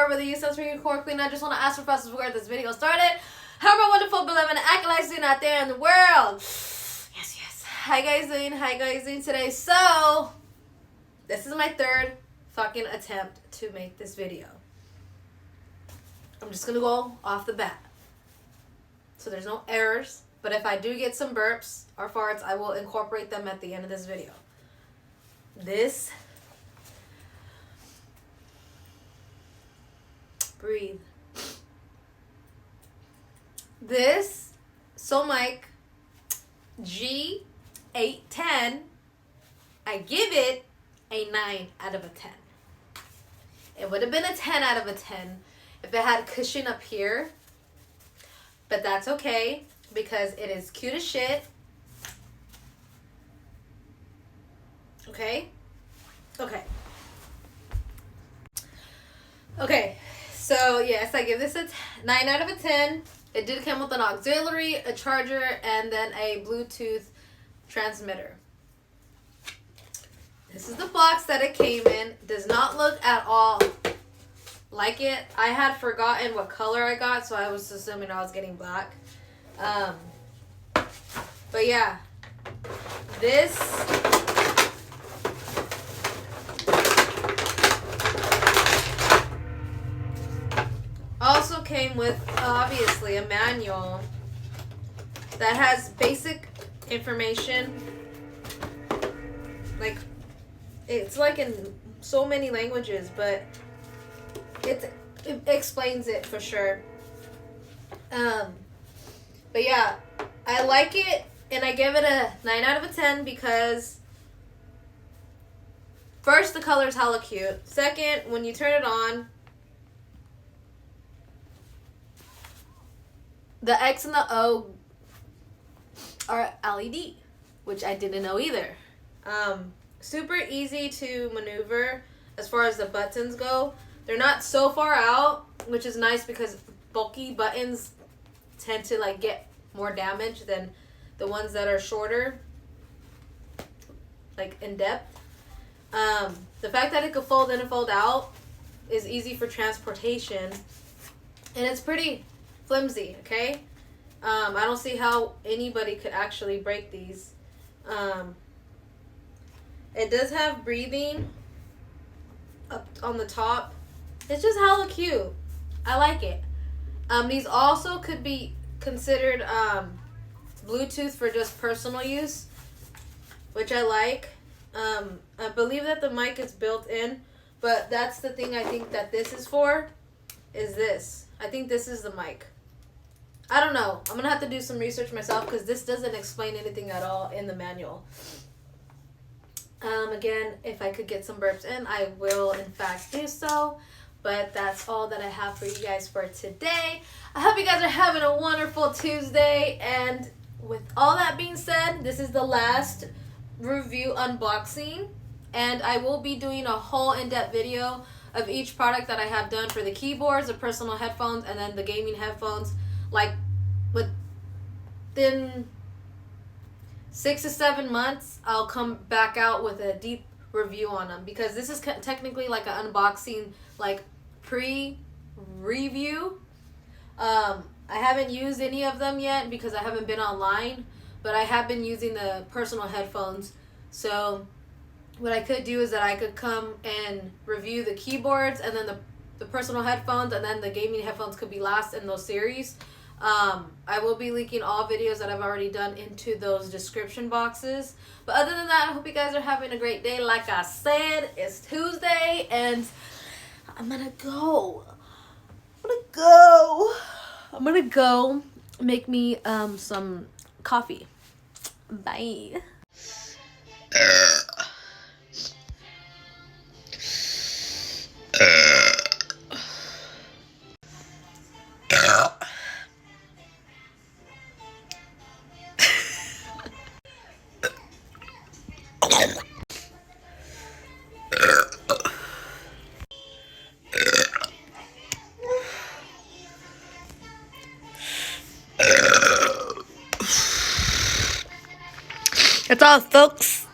over the use for you core queen. I just want to ask for fastest before this video started. How are my wonderful beloved acolytes doing out there in the world? Yes. How you guys doing? How you guys doing today? So, this is my third fucking attempt to make this video. I'm just gonna go off the bat, so there's no errors. But if I do get some burps or farts, I will incorporate them at the end of this video. Breathe. This SoMic G810, I give it a 9 out of a 10. It would have been a 10 out of a 10 if it had cushion up here, but that's okay because it is cute as shit. Okay, so yes, I give this a 9 out of a 10. It did come with an auxiliary, a charger, and then a Bluetooth transmitter. This is the box that it came in. Does not look at all like it. I had forgotten what color I got, so I was assuming I was getting black. But yeah, this also came with, obviously, a manual that has basic information. Like, it's like in so many languages, but it explains it for sure. But yeah, I like it, and I give it a 9 out of a 10 because first, the color is hella cute. Second, when you turn it on, the X and the O are LED, which I didn't know either. Super easy to maneuver as far as the buttons go. They're not so far out, which is nice because bulky buttons tend to like get more damage than the ones that are shorter, like in depth. The fact that it could fold in and fold out is easy for transportation, and it's pretty flimsy. Okay, I don't see how anybody could actually break these. It does have breathing up on the top. It's just hella cute. I like it. These also could be considered Bluetooth for just personal use, which I like. I believe that the mic is built in, but that's the thing I think that this is for, is this. I think this is the mic. I don't know. I'm going to have to do some research myself because this doesn't explain anything at all in the manual. Again, if I could get some burps in, I will in fact do so. But that's all that I have for you guys for today. I hope you guys are having a wonderful Tuesday. And with all that being said, this is the last review unboxing. And I will be doing a whole in-depth video of each product that I have done for the keyboards, the personal headphones, and then the gaming headphones. Like within 6 to 7 months, I'll come back out with a deep review on them, because this is technically like an unboxing, like pre-review. I haven't used any of them yet because I haven't been online, but I have been using the personal headphones. So what I could do is that I could come and review the keyboards, and then the personal headphones, and then the gaming headphones could be last in those series. I will be linking all videos that I've already done into those description boxes. But other than that, I hope you guys are having a great day. Like I said, it's Tuesday, and I'm gonna go make me some coffee. Bye. That's all, folks.